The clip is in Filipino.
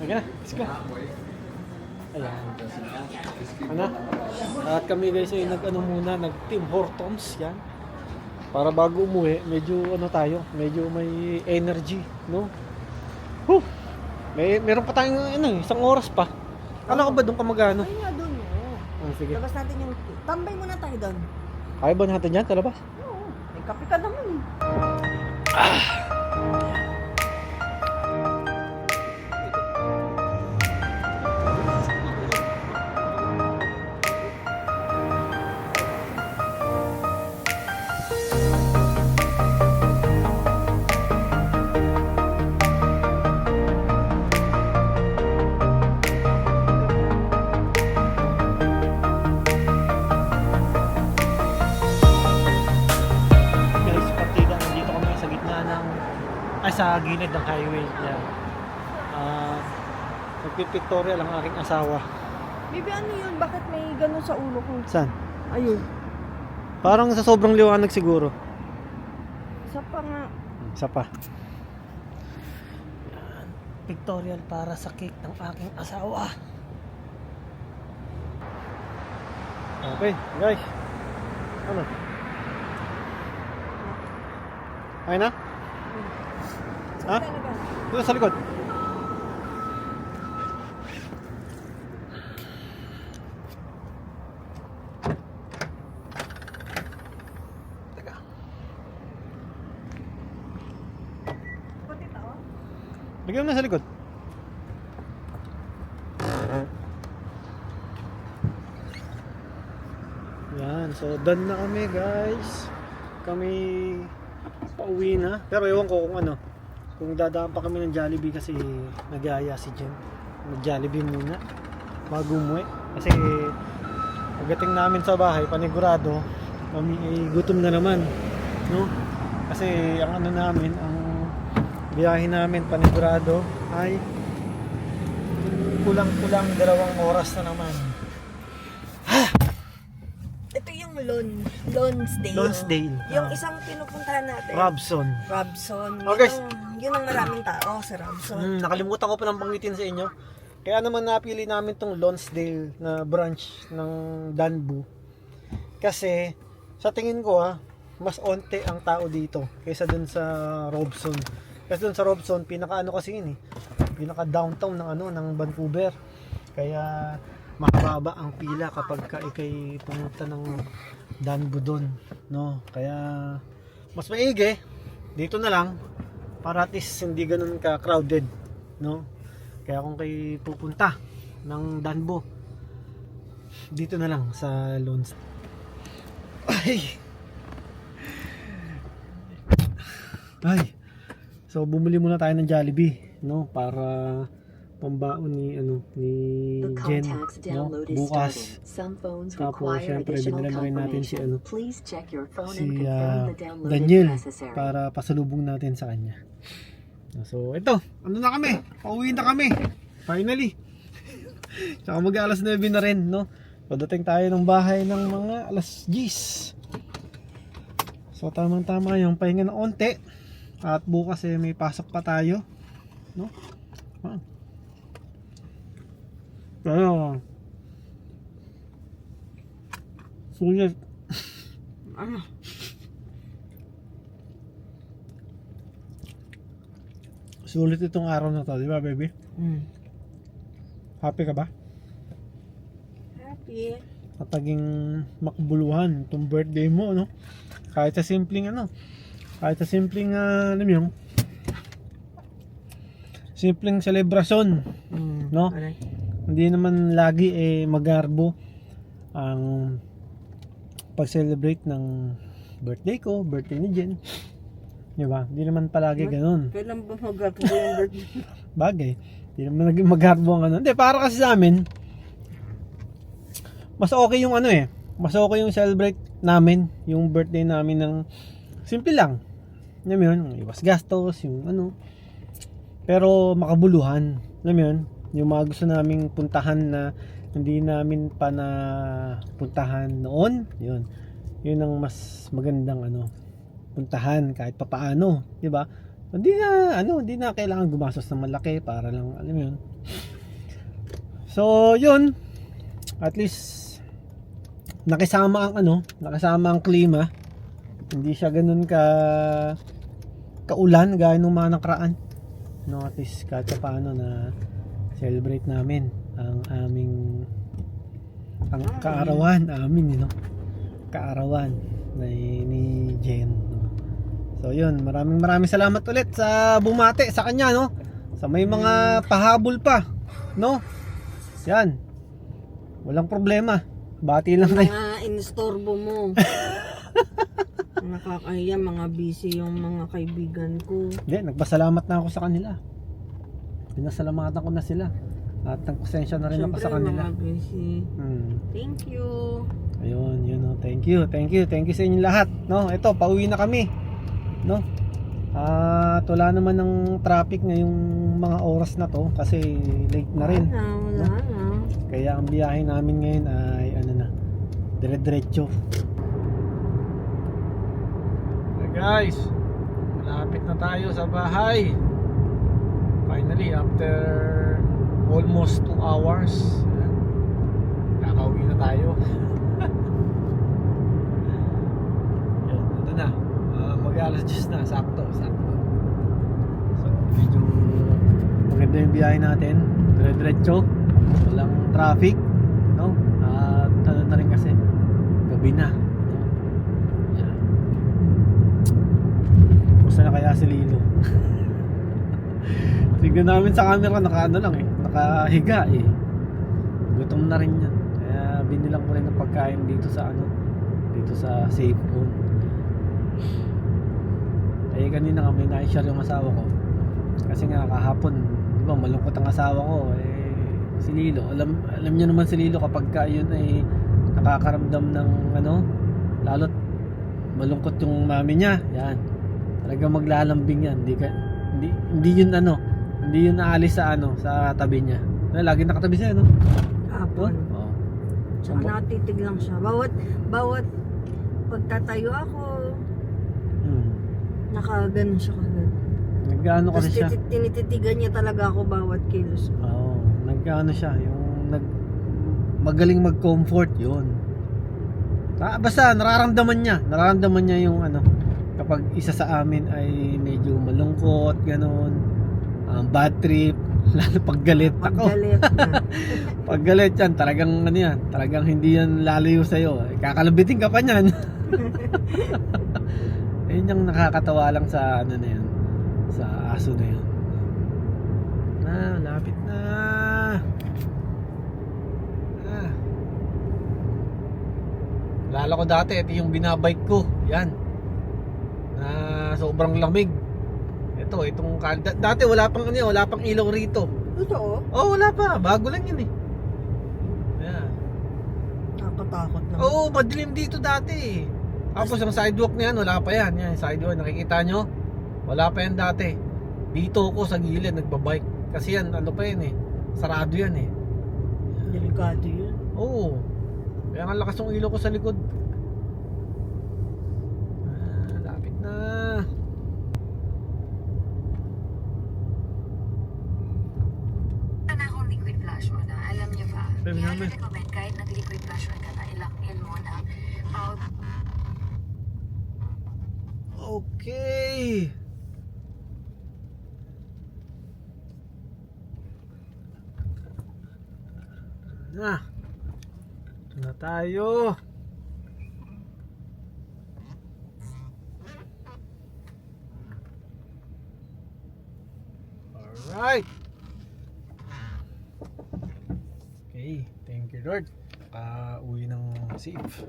Sige na, let's go. Ayan. Ano? At kami guys ay nag Tim Hortons yan. Para bago umuwi, medyo tayo, medyo may energy, no? Whew! Meron pa tayong isang oras pa. Kala ko ba doon ka magano? Ay nga doon, Sige. Labas natin yung... Tambay muna tayo doon. Kaya ba natin dyan, talabas? Oo. May kape ka naman eh. Sa gilid ng highway. Yan. Nagpipictorial ang aking asawa. Bibi, ano yun? Bakit may ganun sa ulo ko? Saan? Ayun. Parang sa sobrang liwanag siguro. Isa pa nga. Isa pa. Yan. Pictorial para sa cake ng aking asawa. Okay, guys. Ano? Ayun na? Ha? Doon sa likod. Teka. Lagyan mo na sa likod. Yan, so done na kami guys. Kami pauwi na. Pero ewan ko kung dadaan pa kami ng Jollibee kasi nag-aaya si Jen. Mag-Jollibee muna bago umuwi. Kasi pagdating namin sa bahay, panigurado kami ay gutom na naman, no? Kasi ang namin, ang biyahe namin panigurado ay kulang-kulang 2 oras na naman. Ito yung Lonsdale. Lonsdale. Yung isang pinupuntahan natin. Robson. Oh, Okay. Yun ang maraming tao sa Robson. Nakalimutan ko pa ng banggitin sa inyo. Kaya naman napili namin tong Lonsdale na branch ng Danbu. Kasi sa tingin ko mas onte ang tao dito kaysa dun sa Robson. Kasi dun sa Robson pinaka kasi yun pinaka downtown ng Vancouver. Kaya mahaba ang pila kapag ikay pumunta ng Danbu doon, no? Kaya mas maigi dito na lang para at least hindi ganun ka crowded, no? Kaya kung kayo pupunta ng Danbu, dito na lang sa Lons. Ay. So bumili muna tayo ng Jollibee, no? Para pambaon ni Jen, no? Bukas. Tapos syempre binili na rin natin si Daniel para pasalubong natin sa kanya. So ito, na kami? Pauwi na kami. Finally. Saka mag-alas 9 na rin, no? Pagdating tayo ng bahay ng mga alas 10. So tamang-tama yung pahinga ng onte. At bukas may pasok pa tayo, no? Pero sulit. Sulit itong araw na to, di ba, baby? Happy ka ba? Happy. At naging makbuluhan itong birthday mo, no? Kahit sa simpleng simpleng selebrasyon, no? Hindi naman lagi magarbo ang pag-celebrate ng birthday ko, birthday ni Jen. Di ba? Hindi naman palagi ganun. Kailan ba magarbo yung birthday? Bagay. Hindi naman naging magarbo ang Hindi, para kasi sa amin, mas okay yung mas okay yung celebrate namin, yung birthday namin ng simple lang. Alam mo yun, iwas gastos, yung pero makabuluhan. Alam mo yun, yung mga gusto naming puntahan na hindi namin pa na puntahan noon, yun ang mas magandang puntahan kahit papaano, di ba? Hindi na kailangan gumastos ng malaki para lang, alam mo yun. So, yun. At least nakisama ang klima. Hindi siya ganun kaulan gaya nung mga nakaraan. No, at least kahit paano na celebrate namin ang kaarawan namin, kaarawan ni Jen. So yun, maraming salamat ulit sa bumate sa kanya, no? Sa may mga pahabol pa, no? Yan. Walang problema. Bati lang kayo. Mga inistorbo mo. Nakakahiya, mga busy yung mga kaibigan ko. Hindi, nagpasalamat na ako sa kanila. Pinasalamatan ko na sila. At nagpasensya na rin ako sa kanila. Mga busy. Thank you. Ayun, thank you sa inyo lahat, no? Ito, pauwi na kami, no? At wala naman ng traffic ngayong mga oras na to kasi late na rin. Wala na. Kaya ang biyahe namin ngayon ay dire-diretso. Hey guys, malapit na tayo sa bahay. Finally, after almost 2 hours, kakauwi na tayo. Yan, ito na. Mag-alas 10 na, sakto. So, medyo maganda yung biyahe natin. Dire-diretso, walang traffic, no? At ano na rin kasi, gabi na, no? Yan. Gusto na kaya si Lilo. Tignan namin sa camera, nakahiga eh. Gutom na rin yan. Kaya binilang ko rin ng pagkain dito sa safe phone. Eh kanina nga may na-share yung asawa ko. Kasi nga kahapon, di ba, malungkot ang asawa ko. Si Lilo, alam niyo naman si Lilo kapag yun ay nakakaramdam ng lalo't malungkot yung mami niya. Yan. Talagang maglalambing yan. Hindi yun naalis sa tabi niya. Lagi nakatabi siya, no? Hapon. Oo. Tsaka nakatitig lang siya. Bawat pagtatayo ako, nakagano siya kagad. Naggaano kasi siya. Tapos tinititigan niya talaga ako bawat kilos. Oo. Naggaano siya. Magaling mag-comfort yun. Basta nararamdaman niya yung kapag isa sa amin ay medyo malungkot, gano'n, bad trip, lalo pag galit ako. Pag galit yan, talagang hindi yan lalayo sa'yo. Kakalabitin ka pa niyan. Yun yung nakakatawa lang sa sa aso na yun. Lapit na. Lala ko dati, ito yung binabike ko. Yan. Sobrang lamig. Itong dati wala pang ilaw rito. Totoo? Oh, wala pa. Bago lang yun eh. Ayan. Nakatakot na. Oo, madilim dito dati. Tapos ang sidewalk na yan, wala pa yan. Yan, sidewalk, nakikita nyo? Wala pa yan dati. Dito ako sa gilid, nagbabike. Kasi yan, pa yan eh. Sarado yan eh. Delikado yun. Oo. Kaya ang lakas ng ilaw ko sa likod. Lapit na. Akong liquid flash on na. Alam niyo ba? Sabi namin. I-recommend kahit nag-liquid flash on ka na, ilak-in mo na. Okay. Ito na tayo. Alright. Okay, thank you Lord. Uwi ng safe.